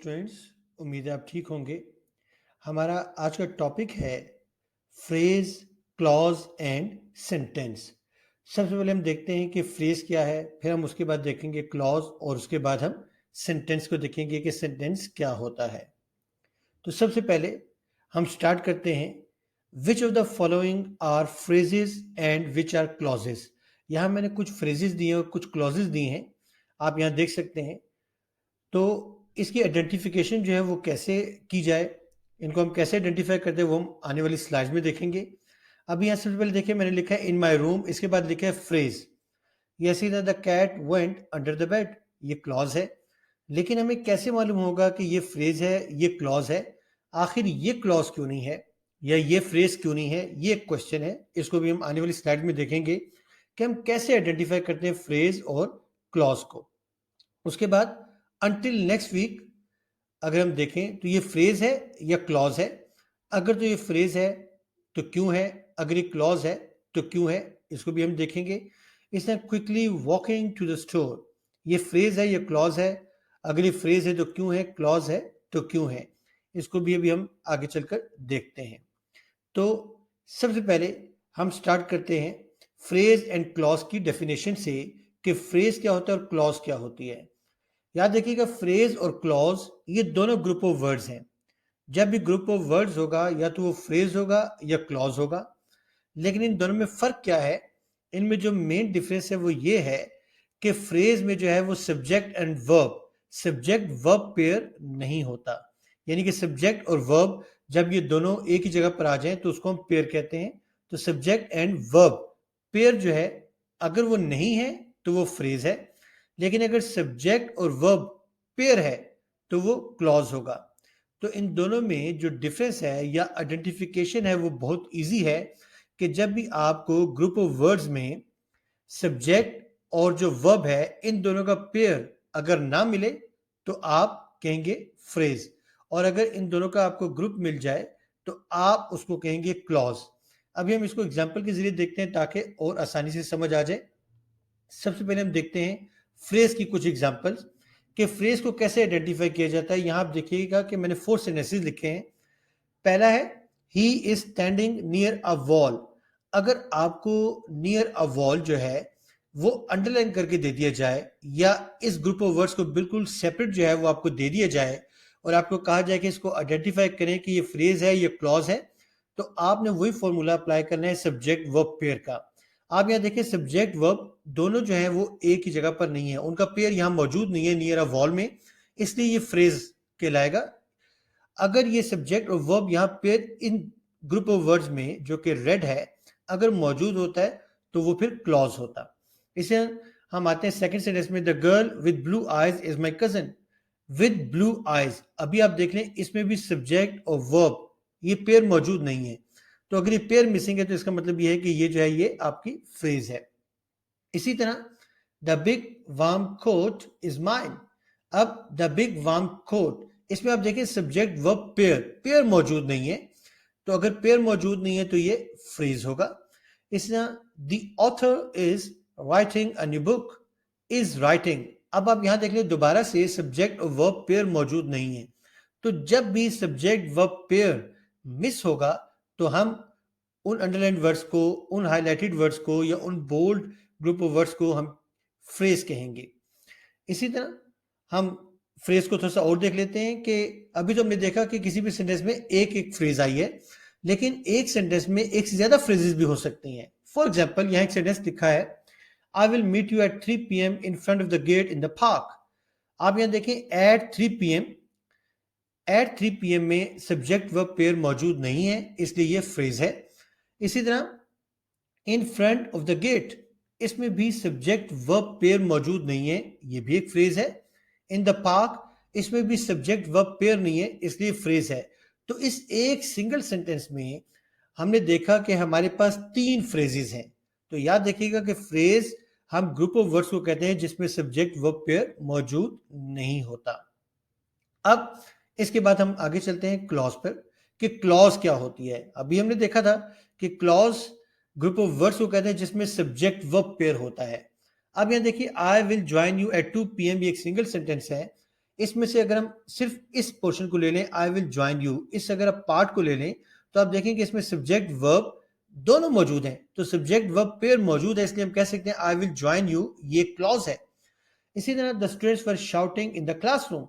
Students. उम्मीद है आप ठीक होंगे। हमारा आज का टॉपिक है फ्रेज, क्लॉज एंड सेंटेंस। सबसे पहले हम देखते हैं कि फ्रेज क्या है, फिर हम उसके बाद देखेंगे क्लॉज और उसके बाद हम सेंटेंस को देखेंगे कि सेंटेंस क्या होता है। तो सबसे पहले हम स्टार्ट करते हैं। Which of the following are phrases and which are clauses. यहाँ मैंने कुछ फ्रेजेस दिए और कुछ क्लॉजेस दिए हैं, आप यहाँ देख सकते हैं। तो इसकी आइडेंटिफिकेशन जो है वो कैसे की जाए, इनको हम कैसे आइडेंटिफाई करते हैं वो हम आने वाली स्लाइड्स में देखेंगे। अभी यहाँ सबसे पहले देखिए, मैंने लिखा है इन माई रूम, इसके बाद लिखा है फ्रेज। ये सीधा the cat went under the bed, ये क्लॉज है। लेकिन हमें कैसे मालूम होगा कि ये फ्रेज है, ये क्लॉज है? आखिर ये क्लॉज क्यों नहीं है या ये फ्रेज क्यों नहीं है, ये एक क्वेश्चन है। इसको भी हम आने वाली स्लाइड में देखेंगे कि हम कैसे आइडेंटिफाई करते हैं फ्रेज और क्लॉज को। उसके बाद अंटिल नेक्स्ट वीक अगर हम देखें तो ये फ्रेज है या क्लॉज है। अगर तो ये फ्रेज है तो क्यों है, अगर ये क्लॉज है तो क्यों है, इसको भी हम देखेंगे। इसने quickly walking to the store, ये फ्रेज है या क्लॉज है? अगर ये फ्रेज है तो क्यों है, क्लॉज है तो क्यों है, इसको भी अभी हम आगे चलकर देखते हैं। तो सबसे पहले हम स्टार्ट करते हैं फ्रेज एंड क्लॉज की डेफिनेशन से कि फ्रेज क्या होता है और क्लॉज क्या होती है। याद रखिएगा, फ्रेज और क्लॉज ये दोनों ग्रुप ऑफ वर्ड्स हैं। जब भी ग्रुप ऑफ वर्ड्स होगा या तो वो फ्रेज होगा या क्लॉज होगा। लेकिन इन दोनों में फर्क क्या है? इनमें जो मेन डिफरेंस है वो ये है कि फ्रेज में जो है वो सब्जेक्ट वर्ब पेयर नहीं होता। यानी कि सब्जेक्ट और वर्ब जब ये दोनों एक ही जगह पर आ जाएं तो उसको हम पेयर कहते हैं। तो सब्जेक्ट एंड वर्ब पेयर जो है, अगर वो नहीं है तो वो फ्रेज है। लेकिन अगर सब्जेक्ट और वर्ब पेयर है तो वो क्लॉज होगा। तो इन दोनों में जो डिफरेंस है या आइडेंटिफिकेशन है वो बहुत इजी है कि जब भी आपको ग्रुप ऑफ वर्ड्स में सब्जेक्ट और जो वर्ब है इन दोनों का पेयर अगर ना मिले तो आप कहेंगे फ्रेज, और अगर इन दोनों का आपको ग्रुप मिल जाए तो आप उसको कहेंगे क्लॉज। अभी हम इसको एग्जाम्पल के जरिए देखते हैं ताकि और आसानी से समझ आ जाए। सबसे पहले हम देखते हैं फ्रेज की कुछ एग्जाम्पल्स कि फ्रेज को कैसे आइडेंटिफाई किया जाता है। यहां आप देखिएगा कि मैंने 4 सेंटेंसेस लिखे हैं। पहला है he is standing near a wall. अगर आपको नियर अ वॉल जो है वो अंडरलाइन करके दे दिया जाए या इस ग्रुप ऑफ वर्ड्स को बिल्कुल सेपरेट जो है वो आपको दे दिया जाए और आपको कहा जाए कि इसको आइडेंटिफाई करें कि ये फ्रेज है, ये क्लॉज है, तो आपने वही फॉर्मूला अप्लाई करना है सब्जेक्ट वर्ब पेयर का। आप यहाँ देखिए, सब्जेक्ट वर्ब दोनों जो है वो एक ही जगह पर नहीं है, उनका पेयर यहाँ मौजूद नहीं है नियर अ वॉल में, इसलिए ये फ्रेज कहलाएगा। अगर ये सब्जेक्ट और वर्ब यहाँ pair in group of words में जो कि रेड है अगर मौजूद होता है तो वो फिर क्लॉज होता। इसे हम आते हैं सेकंड सेंटेंस में, the girl with blue eyes is my cousin. With blue eyes, अभी आप देख लें इसमें भी सब्जेक्ट और वर्ब ये पेयर मौजूद नहीं है। तो अगर ये पेयर मिसिंग है तो इसका मतलब ये है कि ये जो है ये आपकी फ्रेज है। इसी तरह the big warm coat is mine. अब द बिग वार्म कोट, इसमें आप देखिए सब्जेक्ट वर्ब पेयर पेयर मौजूद नहीं है, तो अगर पेयर मौजूद नहीं है तो ये फ्रेज होगा। इस तरह the author is writing a new book, is writing. अब आप यहां देख लीजिए दोबारा से सब्जेक्ट और वर्ब पेयर मौजूद नहीं है। तो जब भी सब्जेक्ट वर्ब पेयर मिस होगा तो हम उन अंडरलाइन वर्ड्स को, उन हाईलाइटेड वर्ड्स को या उन बोल्ड ग्रुप ऑफ वर्ड्स को हम फ्रेज कहेंगे। इसी तरह हम फ्रेज को थोड़ा सा और देख लेते हैं कि अभी तो हमने देखा कि किसी भी सेंटेंस में एक एक फ्रेज आई है, लेकिन एक सेंटेंस में एक से ज्यादा फ्रेजेस भी हो सकती हैं। फॉर एग्जाम्पल यहाँ एक सेंटेंस लिखा है, I will meet you at 3 PM in front of the gate in the park. आप यहाँ देखें एट 3 PM, एट 3 PM में सब्जेक्ट वर्ब पेयर मौजूद नहीं है, इसलिए ये फ्रेज है। इसी तरह in front of the gate, इसमें भी सब्जेक्ट वर्ब पेयर मौजूद नहीं है, ये भी एक फ्रेज है। इन द पार्क, इसमें भी सब्जेक्ट वर्ब पेयर नहीं है, इसलिए फ्रेज है। तो इस एक सिंगल सेंटेंस में हमने देखा कि हमारे पास 3 फ्रेजेस हैं। तो याद रखिएगा कि फ्रेज हम ग्रुप ऑफ वर्ड्स को कहते हैं जिसमें सब्जेक्ट वर्ब पेयर मौजूद नहीं होता। अब इसके बाद हम आगे चलते हैं क्लॉज पर कि क्लॉज क्या होती है। अभी हमने देखा था कि क्लॉज ग्रुप ऑफ वर्ड्स को कहते हैं जिसमें सब्जेक्ट वर्ब पेयर होता है। अब यहां देखिए, I will join you at 2 PM, ये एक सिंगल सेंटेंस है। इसमें से अगर हम सिर्फ इस पोर्शन को ले लें, आई विल ज्वाइन यू, इस अगर आप पार्ट को ले लें तो आप देखेंगे इसमें सब्जेक्ट वर्ब दोनों मौजूद हैं, तो सब्जेक्ट वर्ब पेयर मौजूद है, इसलिए हम कह सकते हैं आई विल ज्वाइन यू, ये क्लॉज है। इसी तरह the students were shouting in the classroom,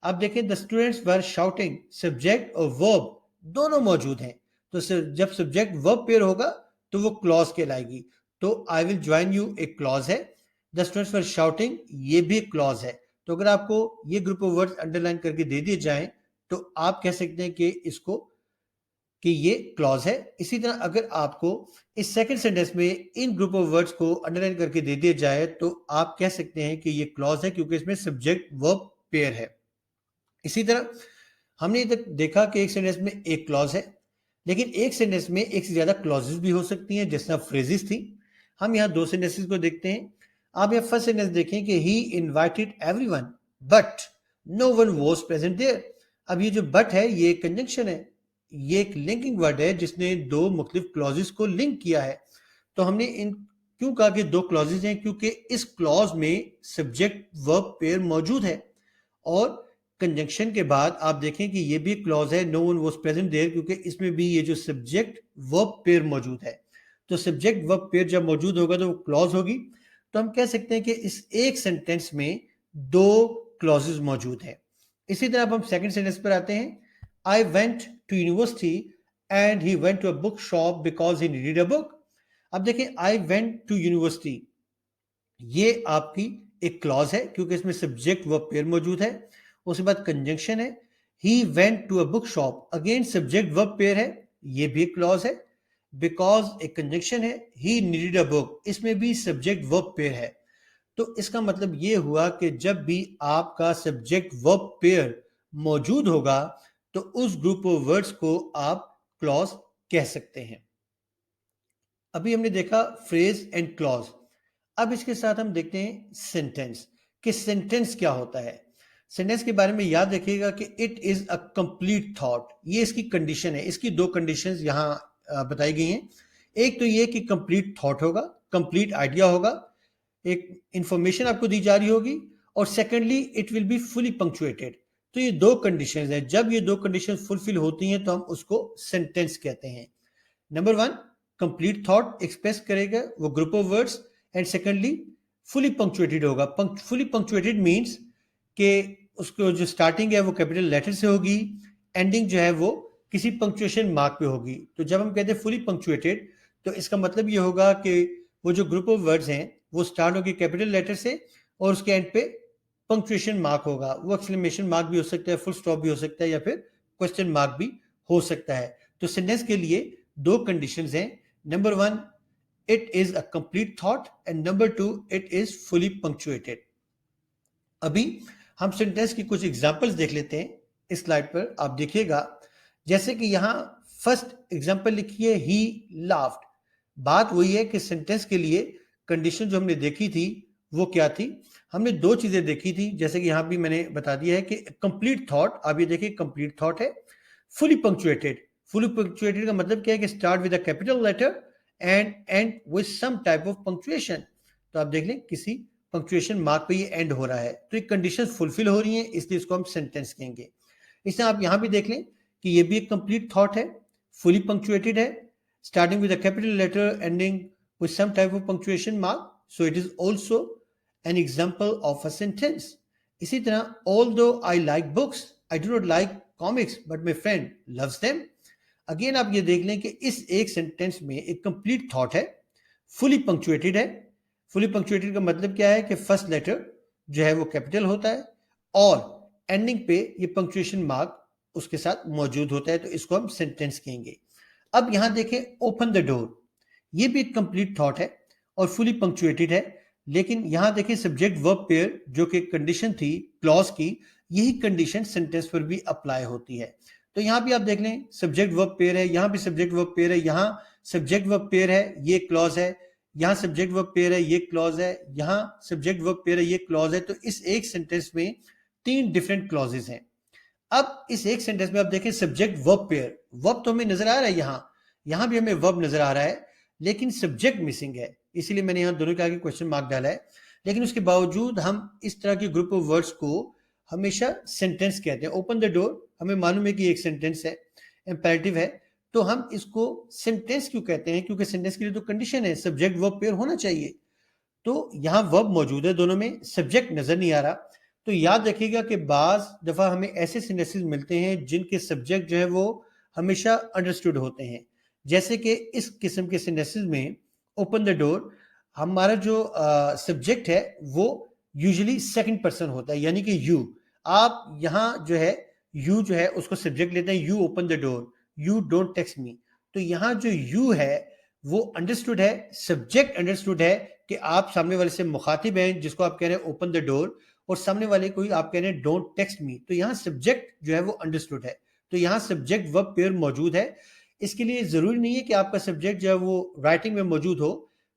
आप देखें the students were shouting, subject और वर्ब दोनों मौजूद हैं, तो जब सब्जेक्ट वर्ब पेयर होगा तो वो क्लॉज कहलाएगी। तो आई विल ज्वाइन यू एक क्लॉज है, द स्टूडेंट्स वर शाउटिंग ये भी क्लॉज है। तो अगर आपको ये ग्रुप ऑफ वर्ड्स अंडरलाइन करके दे दिए जाएं तो आप कह सकते हैं कि इसको कि ये क्लॉज है। इसी तरह अगर आपको इस सेकंड सेंटेंस में इन ग्रुप ऑफ वर्ड्स को अंडरलाइन करके दे दिया जाए तो आप कह सकते हैं कि ये क्लॉज है, क्योंकि इसमें सब्जेक्ट वर्ब पेयर है। इसी तरह हमने तक देखा कि एक सेंटेंस में एक क्लॉज है, लेकिन एक सेंटेंस में एक से ज्यादा क्लॉजेस भी हो सकती हैं, जैसा फ्रेजेस थी। हम यहाँ दो सेंटेंसेस को देखते हैं। आप यहाँ फर्स्ट सेंटेंस देखें कि he invited everyone but no one was present there. अब ये जो बट है ये एक कंजंक्शन है, ये एक लिंकिंग वर्ड है जिसने दो मुख्तलिफ क्लॉजेस को लिंक किया है। तो हमने इन क्यों कहा कि दो क्लॉजेस हैं, क्योंकि इस क्लॉज में सब्जेक्ट वर्ब पेयर मौजूद है, और कंजंक्शन के बाद आप देखें कि ये भी क्लॉज है no one was present there, क्योंकि इसमें भी ये जो सब्जेक्ट वर्ब पेयर मौजूद है। तो सब्जेक्ट वर्ब पेयर जब मौजूद होगा तो वो क्लॉज होगी। तो हम कह सकते हैं कि इस एक सेंटेंस में दो क्लॉजेस मौजूद हैं। इसी तरह अब हम सेकंड सेंटेंस पर आते हैं। I went to university and he went to a book shop because he needed a book. अब देखें आई वेंट टू यूनिवर्सिटी, ये आपकी एक क्लॉज है क्योंकि इसमें सब्जेक्ट वर्ब पेयर मौजूद है। उसके बाद कंजंक्शन है, he went to a book shop, again subject verb pair है, ये भी एक क्लॉज है। बिकॉज एक कंजंक्शन है, ही नीडेड अ बुक, इसमें भी सब्जेक्ट वर्ब पेयर है। तो इसका मतलब ये हुआ कि जब भी आपका सब्जेक्ट वर्ब पेयर मौजूद होगा तो उस ग्रुप ऑफ वर्ड्स को आप क्लॉज कह सकते हैं। अभी हमने देखा फ्रेज एंड क्लॉज। अब इसके साथ हम देखते हैं सेंटेंस, कि सेंटेंस क्या होता है। सेंटेंस के बारे में याद रखिएगा कि it is a complete thought, ये इसकी कंडीशन है। इसकी दो कंडीशंस यहां बताई गई हैं। एक तो ये कि कंप्लीट थॉट होगा, कंप्लीट आइडिया होगा, एक इंफॉर्मेशन आपको दी जा रही होगी, और secondly it will be fully punctuated. तो ये दो कंडीशंस हैं, जब ये दो कंडीशन फुलफिल होती हैं तो हम उसको सेंटेंस कहते हैं। Number one, complete thought express करेगा वो group of words, and secondly fully punctuated होगा। फुली पंक्चुएटेड मीन्स कि उसको जो स्टार्टिंग है वो कैपिटल लेटर से होगी, एंडिंग जो है वो किसी पंक्चुएशन मार्क पे होगी। तो जब हम कहते हैं फुली पंक्चुएटेड तो इसका मतलब ये होगा कि वो जो ग्रुप ऑफ वर्ड्स हैं वो स्टार्ट होगी कैपिटल लेटर से और उसके एंड पे पंक्चुएशन मार्क होगा। वो एक्सक्लेमेशन मार्क भी हो सकता है, फुल स्टॉप भी हो सकता है, या फिर क्वेश्चन मार्क भी हो सकता है। तो सेंटेंस के लिए दो कंडीशंस हैं। Number one, it is a complete thought, and number two, it is fully punctuated. अभी हम सेंटेंस की कुछ एग्जांपल्स देख लेते हैं। इस स्लाइड पर आप देखिएगा, जैसे कि यहां फर्स्ट एग्जांपल लिखी है ही लाफ्ड। बात वही है कि सेंटेंस के लिए कंडीशन जो हमने देखी थी वो क्या थी। हमने दो चीजें देखी थी, जैसे कि यहां भी मैंने बता दिया है कि कंप्लीट थॉट, आप ये देखिए कंप्लीट थॉट है। फुली पंक्चुएटेड, फुली पंक्चुएटेड का मतलब क्या है कि start with a capital letter and end with some type of punctuation. तो आप देख लें किसी पंक्चुएशन मार्क पे ये एंड हो रहा है, तो ये कंडीशन फुलफिल हो रही हैं, इसलिए इसको हम सेंटेंस कहेंगे। इसलिए आप यहां भी देख लें कि ये भी एक कंप्लीट थॉट है, फुली पंक्चुएटेड है, starting with a capital letter ending with some type of punctuation mark, so it is also an example of a sentence. इसी तरह although I like books, I do not like comics, but my friend loves them. Again आप ये देख लें कि इस एक sentence में एक कंप्लीट थॉट है, फुली पंक्चुएटेड है। फुली पंक्चुएटेड का मतलब क्या है कि फर्स्ट लेटर जो है वो कैपिटल होता है और एंडिंग पे ये पंक्चुएशन मार्क उसके साथ मौजूद होता है, तो इसको हम सेंटेंस कहेंगे। अब यहां देखें ओपन द डोर, ये भी एक कंप्लीट थॉट है और फुली पंक्चुएटेड है, लेकिन यहां देखें सब्जेक्ट वर्ब पेयर जो कि कंडीशन थी क्लॉज की, यही कंडीशन सेंटेंस पर भी अप्लाई होती है। तो यहां भी आप देख लें सब्जेक्ट वर्ब पेयर है, यहां भी सब्जेक्ट वर्ब पेयर है, यहां सब्जेक्ट वर्ब पेयर है, ये क्लॉज है, यहां सब्जेक्ट वर्ब पेयर है, ये क्लॉज है, यहां सब्जेक्ट वर्ब पेयर है, ये क्लॉज है। तो इस एक सेंटेंस में तीन डिफरेंट क्लॉजेस हैं। अब इस एक सेंटेंस में आप देखें सब्जेक्ट वर्ब पेयर, वर्ब तो हमें नजर आ रहा है, यहां भी हमें वर्ब नजर आ रहा है, लेकिन सब्जेक्ट मिसिंग है, इसीलिए मैंने यहां दोनों के आगे क्वेश्चन मार्क डाला है। लेकिन उसके बावजूद हम इस तरह के ग्रुप ऑफ वर्ड्स को हमेशा सेंटेंस कहते हैं। ओपन द डोर हमें मालूम है कि एक सेंटेंस है, इंपेरेटिव है, तो हम इसको सेंटेंस क्यों कहते हैं? क्योंकि सेंटेंस के लिए तो कंडीशन है, सब्जेक्ट वर्ब पेयर होना चाहिए। तो यहाँ वर्ब मौजूद है दोनों में, सब्जेक्ट नजर नहीं आ रहा। तो याद रखिएगा कि बाज दफा हमें ऐसे सेंटेंसेस मिलते हैं जिनके सब्जेक्ट जो है वो हमेशा अंडरस्टूड होते हैं। जैसे कि इस किस्म के सेंटेंसेस में ओपन द डोर, हमारा जो सब्जेक्ट है वो यूजुअली सेकंड पर्सन होता है, यानी कि यू। आप यहाँ जो है यू जो है उसको सब्जेक्ट लेते हैं, you open the door, you don't text me. तो यहाँ जो यू है वो अंडरस्टूड है, सब्जेक्ट अंडरस्टूड है कि आप सामने वाले से मुखातिब हैं जिसको आप कह रहे हैं ओपन द डोर, और सामने वाले को ही आप कह रहे हैं डोंट टेक्स्ट मी। तो यहाँ सब्जेक्ट जो है वो अंडरस्टूड है। तो यहाँ सब्जेक्ट वर्ब पेयर मौजूद है। इसके लिए जरूरी नहीं है कि आपका सब्जेक्ट जो है वो राइटिंग में मौजूद हो।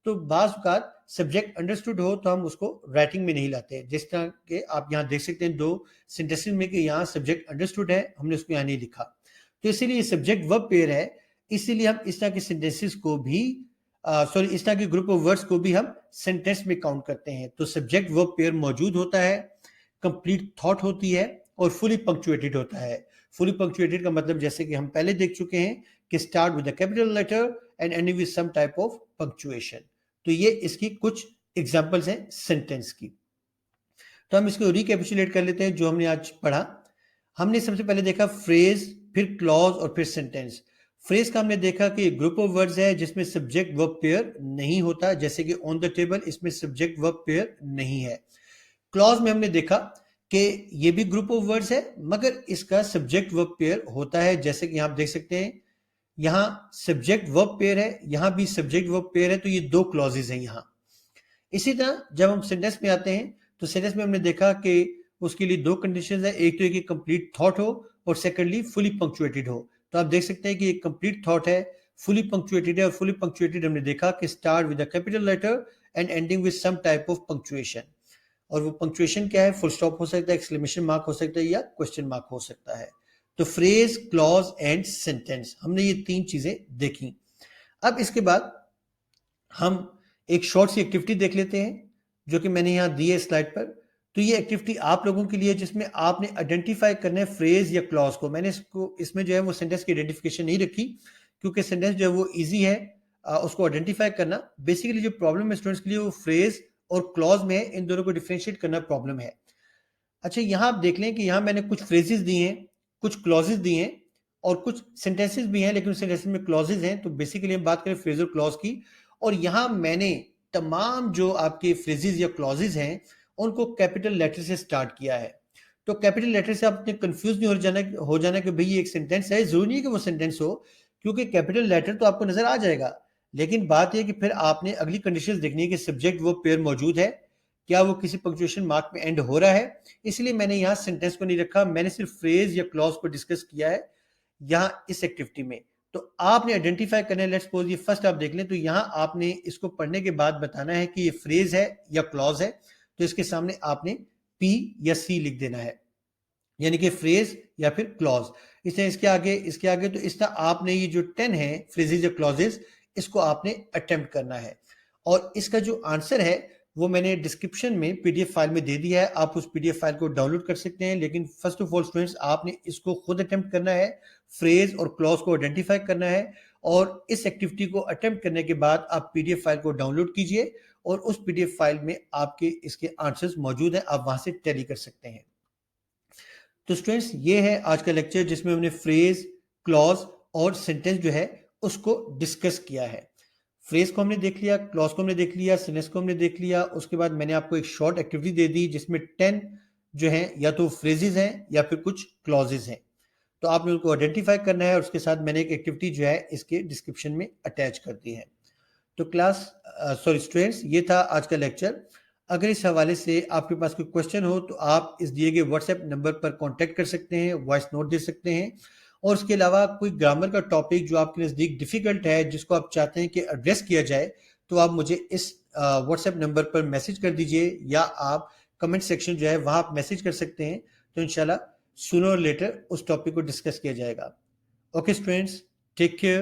तो बाज़ औक़ात सब्जेक्ट अंडरस्टूड हो तो हम उसको राइटिंग में नहीं लाते। जिस तरह के आप यहाँ देख सकते हैं दो सेंटेंसेस में कि यहाँ सब्जेक्ट अंडरस्टूड है, हमने उसको यहाँ नहीं लिखा। तो इसीलिए सब्जेक्ट वर्ब पेयर है, इसीलिए हम इस तरह के सेंटेंसेस को भी इस तरह के ग्रुप ऑफ वर्ड्स को भी हम सेंटेंस में काउंट करते हैं। तो सब्जेक्ट वर्ब पेयर मौजूद होता है, कंप्लीट थॉट होती है और फुली पंक्चुएटेड होता है। फुली पंक्चुएटेड का मतलब जैसे कि हम पहले देख चुके हैं कि start with a capital letter and ending with some type of punctuation. तो ये इसकी कुछ एग्जांपल्स हैं सेंटेंस की। तो हम इसको रिकैपिचुलेट कर लेते हैं जो हमने आज पढ़ा। हमने सबसे पहले देखा फ्रेज, फिर क्लॉज और फिर सेंटेंस। फ्रेज का हमने देखा कि ग्रुप ऑफ वर्ड्स है जिसमें सब्जेक्ट वर्ब पेयर नहीं होता, जैसे कि ऑन द टेबल, इसमें सब्जेक्ट वर्ब पेयर नहीं है। क्लॉज में हमने देखा कि ये भी ग्रुप ऑफ वर्ड्स है मगर इसका सब्जेक्ट वर्ब पेयर होता है, जैसे कि आप देख सकते हैं यहाँ सब्जेक्ट वर्ब पेयर है, यहाँ भी सब्जेक्ट वर्ब पेयर है। तो ये दो क्लॉजेज हैं यहाँ। इसी तरह जब हम सेंटेंस में आते हैं तो सेंटेंस में हमने देखा कि उसके लिए दो कंडीशंस है, एक तो एक कंप्लीट थॉट हो और सेकंडली फुली पंक्चुएटेड हो। तो आप देख सकते हैं कि एक कंप्लीट थॉट है, फुली पंक्चुएटेड है, और फुली पंक्चुएटेड हमने देखा कि start with a capital letter and ending with some type of punctuation. और वो पंक्चुएशन क्या है? फुल स्टॉप हो सकता है, एक्सक्लेमेशन मार्क हो सकता है, या क्वेश्चन मार्क हो सकता है। तो फ्रेज, क्लॉज एंड सेंटेंस, हमने ये तीन चीजें देखी। अब इसके बाद हम एक शॉर्ट सी एक्टिविटी देख लेते हैं जो कि मैंने यहाँ दी है स्लाइड पर। तो ये एक्टिविटी आप लोगों के लिए जिसमें आपने आइडेंटिफाई करना है फ्रेज या क्लॉज को। मैंने इसमें जो है वो सेंटेंस की आइडेंटिफिकेशन नहीं रखी क्योंकि सेंटेंस जो है वो इजी है उसको आइडेंटिफाई करना। बेसिकली जो प्रॉब्लम है स्टूडेंट्स के लिए वो फ्रेज और क्लॉज में है, इन दोनों को डिफरेंशिएट करना प्रॉब्लम है। अच्छा, यहाँ आप देख लें कि यहाँ मैंने कुछ फ्रेजेस दी हैं, कुछ क्लॉजेस दी हैं और कुछ सेंटेंसेस भी हैं, लेकिन सेंटेंसेस में क्लॉजेस हैं। तो बेसिकली हम बात करें फ्रेज और क्लॉज की, और यहाँ मैंने तमाम जो आपके फ्रेजेस या क्लॉजेस हैं उनको कैपिटल लेटर से स्टार्ट किया है। तो कैपिटल लेटर से आपने कंफ्यूज नहीं हो जाना कि भाई ये एक सेंटेंस है। जरूरी नहीं कि वो सेंटेंस हो, क्योंकि कैपिटल लेटर तो आपको नजर आ जाएगा, लेकिन बात यह कि फिर आपने अगली कंडीशन देखनी है कि सब्जेक्ट वो पेयर मौजूद है, क्या वो किसी पंक्चुएशन मार्क में एंड हो रहा है। इसलिए मैंने यहाँ सेंटेंस को नहीं रखा, मैंने सिर्फ फ्रेज या क्लॉज को डिस्कस किया है यहाँ इस एक्टिविटी में। तो आपने आइडेंटिफाई करना है। लेट्स सपोज ये फर्स्ट आप देख लें, तो यहाँ आपने इसको पढ़ने के बाद बताना है कि ये फ्रेज है या क्लॉज है। तो इसके सामने आपने पी या सी लिख देना है, यानी कि फ्रेज या फिर क्लॉज। इसलिए इसके आगे तो इस तरह आपने ये जो 10 है फ्रेजेज या क्लॉजेस, इसको आपने अटेम्प्ट करना है। और इसका जो आंसर है वो मैंने डिस्क्रिप्शन में पीडीएफ फाइल में दे दिया है, आप उस पीडीएफ फाइल को डाउनलोड कर सकते हैं। लेकिन फर्स्ट ऑफ ऑल स्टूडेंट्स, आपने इसको खुद अटेम्प्ट करना है, फ्रेज और क्लॉज को आइडेंटिफाई करना है। और इस एक्टिविटी को अटेम्प्ट करने के बाद आप पीडीएफ फाइल को डाउनलोड कीजिए और उस पीडीएफ फाइल में आपके इसके आंसर्स मौजूद हैं, आप वहां से टैली कर सकते हैं। तो स्टूडेंट्स, ये है आज का लेक्चर जिसमें हमने फ्रेज, क्लॉज और सेंटेंस जो है उसको डिस्कस किया है। फ्रेज को हमने देख लिया, क्लॉज को हमने देख लिया, सेंटेंस को हमने देख लिया। उसके बाद मैंने आपको एक शॉर्ट एक्टिविटी दे दी जिसमें 10 जो है या तो फ्रेजेस हैं या फिर कुछ क्लॉजेस हैं। तो आपने उनको आइडेंटिफाई करना है और उसके साथ मैंने एक एक्टिविटी जो है इसके डिस्क्रिप्शन में अटैच कर दी है। तो स्टूडेंट्स, ये था आज का लेक्चर। अगर इस हवाले से आपके पास कोई क्वेश्चन हो तो आप इस दिए गए व्हाट्सएप नंबर पर कांटेक्ट कर सकते हैं, वॉइस नोट दे सकते हैं। और उसके अलावा कोई ग्रामर का टॉपिक जो आपके नज़दीक डिफिकल्ट है, जिसको आप चाहते हैं कि एड्रेस किया जाए, तो आप मुझे इस व्हाट्सएप नंबर पर मैसेज कर दीजिए, या आप कमेंट सेक्शन जो है वहाँ आप मैसेज कर सकते हैं। तो इंशाल्लाह सूनर और लेटर उस टॉपिक को डिस्कस किया जाएगा। Okay students, take care.